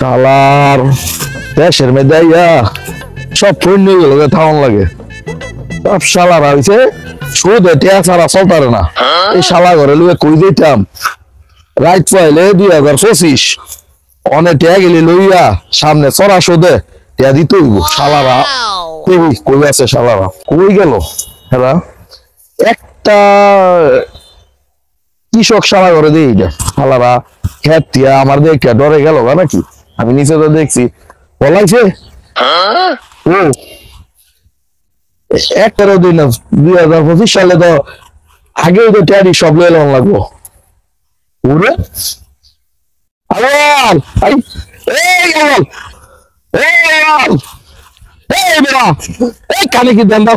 শালার দেশের মেয়েদা সব পণ্য গুলো থাউন লাগে সব শালার আইছে শুধু টিয়া ছাড়া চলতারে না এই শালা ঘরে লুয়ে কই দিতাম রাইট পাইলে 2025 অনেক টিয়া গেলি লইয়া সামনে চড়া শোধে টিয়া দিতে হইব শালারা কই কই আছে শালারা কই গেল হেরা একটা কৃষক শালা ঘরে দিই শালারা খেত টিয়া আমার দেখে ডরে গেল নাকি আমি নিচে তো দেখছি বলাইছে ও একটা দিন 2025 সালে তো আগেই তো টিয়ারি সব লয়ে লন লাগবো ওরে আলাল আই এই আলাল এই আলাল এই বেটা এই কানে কি দেন্দা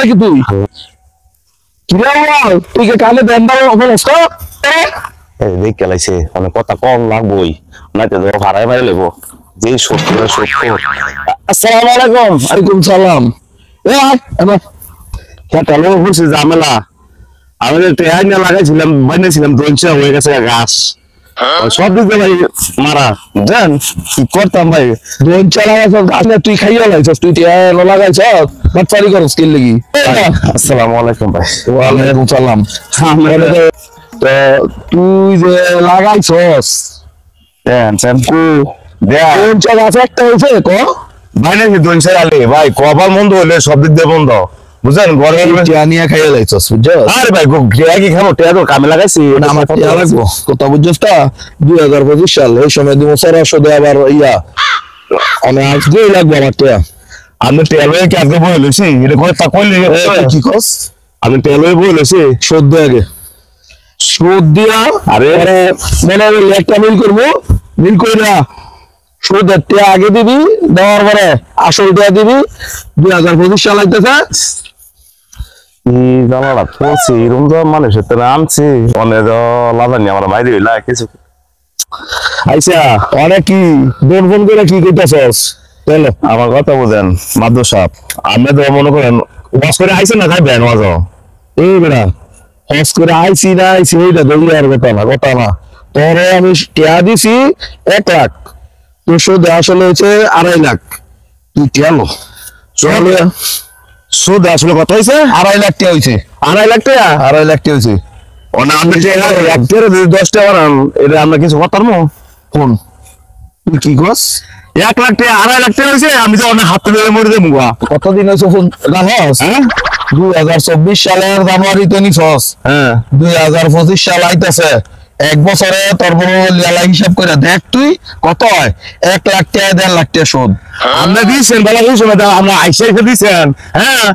কি তুই কি রে আলাল তুই কি কানে দেন্দা বলছ তো এই দেখ কেলাইছে মানে কথা কম লাগবই নাইতে তো ভাড়ায় মারি লইব যেই সত্যি আসসালামু আলাইকুম ওয়ালাইকুম সালাম এ এবার কেটালো হচ্ছে ঝামেলা আমি টেহাই না লাগাইছিলাম বানিয়েছিলাম দঞ্চা হয়ে গেছে গাছ সব দিক ভাই মারা জান কি করতাম ভাই দোন চালাইছ গাছ না তুই খাইয়া লাইছস তুই টিয়া লাগাইছ বাচ্চারি করস কি লাগি আসসালামু আলাইকুম ভাই ওয়ালাইকুম সালাম তো তুই যে লাগাইছস টেনশন কো দেয়া দোন চালা একটা হইছে ক বানিয়েছি দঞ্চা আলে ভাই কপাল বন্ধ হলে সব দিক দিয়ে বন্ধ বুঝছেন ঘরে টিয়া নিয়ে খাইয়া লাইছস বুঝছস আরে ভাই টিয়া কি খাবো টিয়া তো কামে লাগাইছি আমার টিয়া লাগবো কথা বুঝছস তা 2025 সাল এই সময় দিমু সরাসরি দে আবার ইয়া আমি আজকে লাগবো আমার টিয়া আমি টিয়া লয়ে কি আজকে বই লইছি এটা করে তা কইলে কি কস আমি টিয়া লয়ে বই লইছি শোধ দে আগে শোধ দিয়া আরে মনে একটা মিল করবো মিল করে না শোধ টিয়া আগে দিবি দেওয়ার পরে আসল টিয়া দিবি 2025 সাল আইতেছে জানালা পড়ছি এরকম তো মানুষের তো আনছি অনেক লাভানি আমার মাইরি হইলা কিছু আইসা অনেক কি দোন ফোন করে কি কইতাছস চলো আমার কথা বুঝেন মাদু সাহেব আপনি তো মনে করেন ওয়াশ করে আইসেন না খাইবেন ওয়াজ এই বেড়া হস করে আইসি না আইসি এইটা দলিয়ার কথা না তোরে আমি টিয়া দিছি 1 লাখ তোর শোধ আসলে হচ্ছে 2.5 লাখ তুই টিয়া লো চলো সুদ আসলে কত হয়েছে 2.5 লাখ টিয়া হইছে 2.5 লাখ টাকা 2.5 লাখ টিয়া হইছে ওনা আমরা যে একটারে 10 টাকা বানান এটা আমরা কিছু করতাম না ফোন তুই কি কস 1 লাখ টাকা 2.5 লাখ টাকা হয়েছে আমি তো অনেক হাতে ধরে মরে দেবো কতদিন হয়েছে ফোন জানোস হ্যাঁ 2024 সালের জানুয়ারিতে নিছস হ্যাঁ 2025 সাল আইতেছে 1 বছরে তোর বড় লেলা হিসাব করে দেখ তুই কত হয় 1 লাখ টাকা 1.5 লাখ টাকা শোধ আমরা দিয়েছেন বেলা এই সময় আমরা আইসা দিয়েছেন হ্যাঁ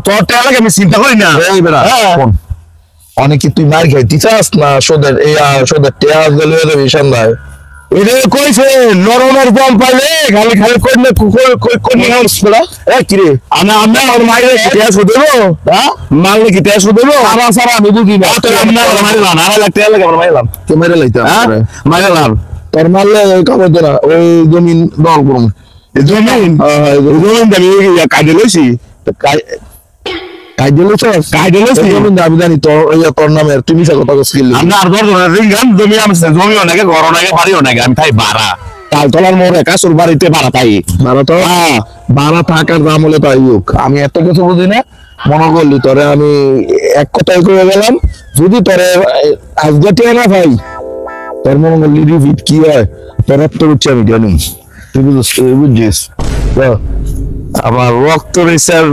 তোর টাকা লাগে আমি চিন্তা করি না এই বেড়া ফোন অনেকে তুই মার খাই দিছাস না শোধের এই শোধের টাকা গেলে দেবে সন্ধ্যায় এটা কইছে নরমের দম পাইলে খালি খালি কইলে কই বেড়া এ কি রে আমরা ওর মাইরে গ্যাস দেবো হ্যাঁ মারলে কি গ্যাস দেবো আমার সারা আমি বুঝি না তো আমরা মারলাম 2.5 লাখ টাকা লাগে আমরা মারলাম কে মেরে লাইতাম হ্যাঁ মারলাম তোর মারলে কামড় দে না ওই জমিন দল করুন জমিন আমি কাজে লইছি কাজ দিলে জমিন দাবি জানি তোর নামের তুমি কথা স্কিল আমরা আর রিঙ্গান জমি আমি জমি অনেকে ঘর অনেকে বাড়ি অনেকে আমি তাই ভাড়া তালতলার মোড়ে কাসুর বাড়িতে ভাড়া পাই ভাড়া তো ভাড়া থাকার দাম হলে তাই হোক আমি এত কিছু বুঝি না মনে করলি তোরে আমি এক কথাই করে গেলাম যদি তোরে আজকে টিয়া না ভাই তোর মনে করলি রিভিট কি হয় তোর তো হচ্ছে আমি জানি তুই বুঝছিস আমার রক্ত বিচার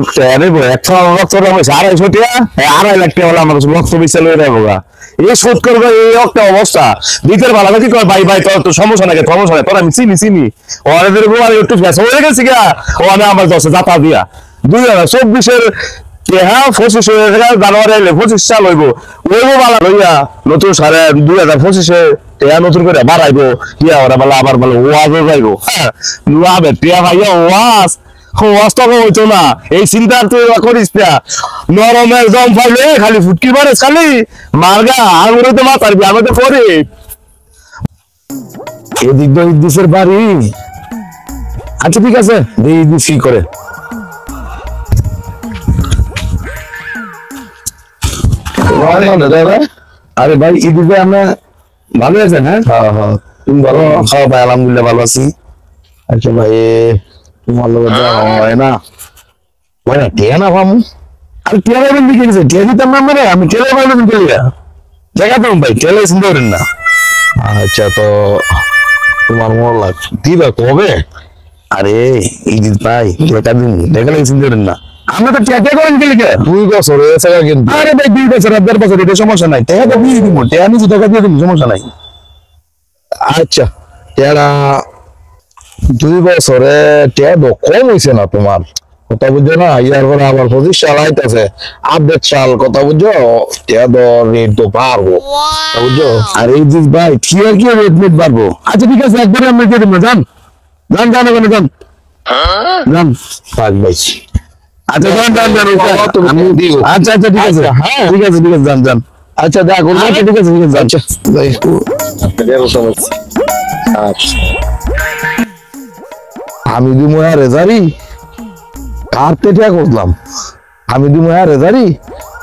একটা রক্ত হয়েছে 250 টাকা 2.5 লাখ টাকা হলে আমার রক্ত বিচার লয়ে যাবো গা এই শোধ করবে এই একটা অবস্থা দিতের ভালো কি কয় ভাই ভাই তোর তো সমস্যা নাকি সমস্যা নাই তোর আমি চিনি ওদের গোয়ারে একটু ফ্যাস হয়ে গেছে গা ও আমি আমার 10 যাতা দিয়া 2024 হ্যাঁ 25 টাকা জানুয়ারি এলে 25 সাল হইব ওইবো বালা লইয়া নতুন সারে 2025 টিয়া নতুন করে বাড়াইবো টিয়া ওরা বলে আবার বলে ওয়াজও যাইবো হ্যাঁ লুয়াবে টিয়া ভাইয়া ওয়াজ ওয়াজটা হইতো না এই চিন্তা তুই করিস না নরমের দম পাইলে খালি ফুটকি মারে খালি মার্গা আঙুরে তো মাতার বি আমি তো করি এদিক দিয়ে ইদ্দিসের বাড়ি আচ্ছা ঠিক আছে দিয়ে ইদ্দিস কি করে আরে ভাই ইদ্দিসে আমরা ভালো আছেন হ্যাঁ তুমি ভালো? খাওয়া ভাই আলহামদুলিল্লাহ ভালো আছি। আচ্ছা ভাই, তোমার লোক হয় না মানে টিয়া না পাম। আর টিয়া ভাই দিকে গেছে, টিয়া দিতাম না আমরা, আমি টেলে ভাই দিন গেলিয়া জায়গা তো ভাই টেলে চিন্তা করেন না। আচ্ছা, তো তোমার মন লাগছে দিবা কবে? আরে ঈদ ভাই টাকা দিন টাকা লাগে চিন্তা করেন না, আমরা তো টিয়া করেন গেলি কে। 2 বছর হয়েছে কিন্তু। আরে ভাই 2 বছর আর 1.5 বছর এটা সমস্যা নাই, টাকা তো দিয়ে দিব, টাকা নিচে টাকা দিয়ে দিব, সমস্যা নাই। আচ্ছা, টিয়াটা 2 বছরে টিয়া তো কম হয়েছে না তোমার, কথা বুঝছো না? ইয়ার পরে আবার 25 সাল আইতেছে, আপডেট সাল, কথা বুঝছো? টিয়া তো রেট তো পারবো, কথা বুঝছো? আর এই জিনিস ভাই কি আর কি রেট মেট বাড়বো। আচ্ছা ঠিক আছে, একবারে আমরা দিয়ে দেবো, যান যান যান ওখানে যান যান। থাক ভাই। আচ্ছা যান যান যান তুমি আমি দিও। আচ্ছা আচ্ছা ঠিক আছে, হ্যাঁ। ঠিক আছে ঠিক আছে, যান যান। আচ্ছা দেখ, আচ্ছা ঠিক আছে ঠিক আছে, যান। আচ্ছা যাই আচ্ছা, আমি দিমু আর রেজারি কারতে ঠিক করলাম, আমি দিমু আর রেজারি।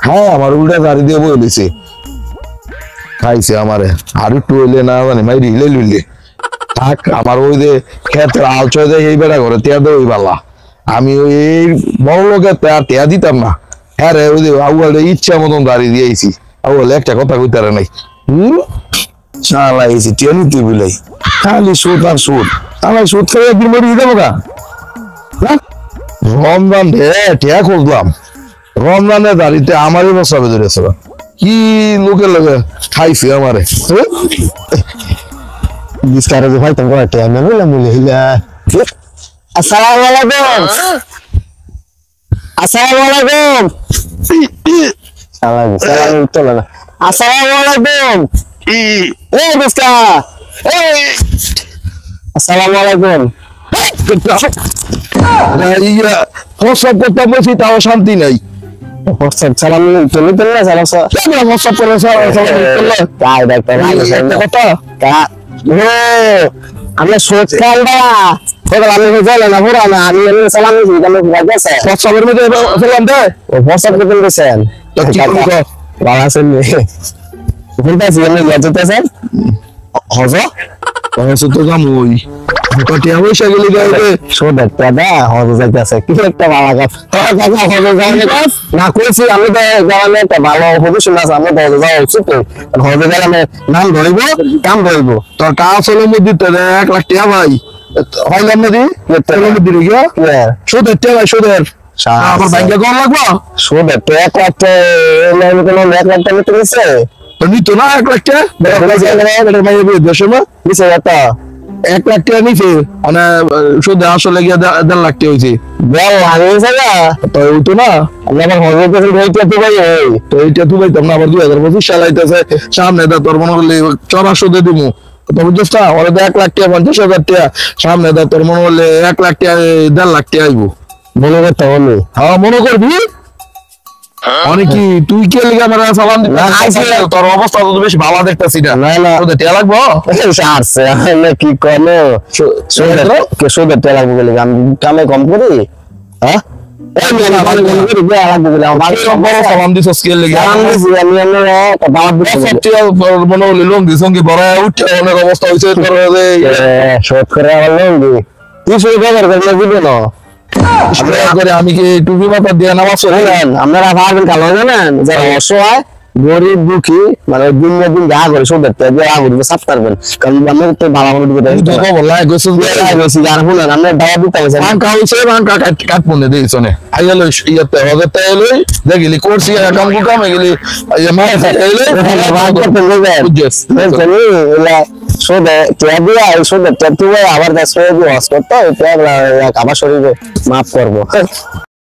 হ্যাঁ, আমার উল্টা জারি দিয়ে বলেছি, খাইছে আমারে আর একটু হইলে না জানি মাইরি হিলে লইলে থাক। আমার ওই যে ক্ষেত্রে আল ছয় দেয় এই বেড়া করে টিয়া দেয় ওই বালা, আমি ওই এই বড় লোকের টিয়া দিতাম না। হ্যাঁ রে, ওই যে আউয়ালে ইচ্ছা মতন দাঁড়িয়ে দিয়েছি, আউয়ালে একটা কথা কইতারে নাই। শালা এসে টিয়া নিতে বিলাই খালি সুদ আর সুদ, আমার সুদ খেলে একদিন মরে দিতে গা। রমজান রে টিয়া খুঁজলাম, রমজানের দাঁড়িতে আমারই বসাবে ধরেছিল, কি লোকের লোকে খাইছে আমারে। বিস্কারে যে ভাই তোমার টিয়া না বলে মিলে হিলা। আসসালামু আলাইকুম, আসসালামু আলাইকুম, সালাম সালাম তো না, আসসালামু আলাইকুম। এই বিস্কা, এই আসসালামু আলাইকুম। প্রসব করতে বসি তাও শান্তি নাই। সালাম তুমি তো না সালাম প্রসব করে তাই ডাক্তার কথা আমরা সোচ কালটা আমি বুঝাইলে না পুরা না, আমি সালাম গেছে প্রসবের মধ্যে সালাম দেয়। ও প্রসাদ করতে গেছেন ভালো আছেন বলতেছি আমি লজ্জাতেছেন হজ তো কাম ওই টিয়া পয়সা গেলে শোনেন দাদা হজ যাইতেছে কি একটা ভালো কাজ না করেছি আমি তো গ্রামে একটা ভালো পজিশন আছে, আমি তো হজে যাওয়া উচিত। হজে গেলে আমি নাম ধরিব কাম ধরিব, তোর কাজ হলো মধ্যে 1 লাখ টাকা ভাই হইলাম না দি মধ্যে গিয়া সুদের টাকা ভাই, সুদের আমার ব্যাংকে কম লাগবো। শোনেন তো 1 লাখ কোনো 1 লাখ টাকা নিতে তো নিত না 1 লাখ টাকা দেশের মা নিচে একটা 1 লাখ টাকা নিছে, মানে সুদে আসলে গিয়া 1.5 লাখ টাকা হয়েছে। বল লাগিয়েছে না তো হইতো না, আমি আবার হজে গেছি বলতে তো ভাই তো এইটা তুই পাইতাম না। আবার 2025 সাল আইতেছে সামনে, দা তোর মনে হলে চড়া সুদে দিমু, তো বুঝছিস না? ওরা 1 লাখ টাকা 50,000 টাকা সামনে, দা তোর মনে হলে 1 লাখ টাকা 1.5 লাখ টাকা আইবো। মনে করতে হবে। হ্যাঁ মনে করবি অনেক কি তুই কে লিগে আমার সালাম দিবি? তোর অবস্থা তো বেশ ভালো দেখতেছি না। না না তোদের টাকা লাগবো সারছে না কি করলো সুদের টাকা লাগবে বলে আমি কামে কম করি। হ্যাঁ সালাম দিছ স্কেল লিগে মনে হলে লঙ্গি সঙ্গি বড় উঠে অনেক অবস্থা হয়েছে শোধ করে আমার লঙ্গি তুই শুরু দিবে না করে। আমি কি টুপি মাথা দিয়ে নামাজ শোনেন আপনারা ভাবেন কালো জানেন যারা অসহায় গরিব দুঃখী মানে দিন না দিন যা করে সুদের টাকা যা করে সাফ করবেন, কারণ আমি তো ভালো করে দিতে যারা শুনেন আমরা দাওয়া দিতে হবে বাঙ্কা হয়েছে, বাঙ্কা কাট পনে দিয়েছনে আইলো ইয়াতে হবে তাই এলো দেখলি করছি কাম কাম গেলি সুদে টাকা দিয়া সুদের টাকা আবার 10 টাকা দিয়ে হস করতে আবার শরীরে মাফ করবো।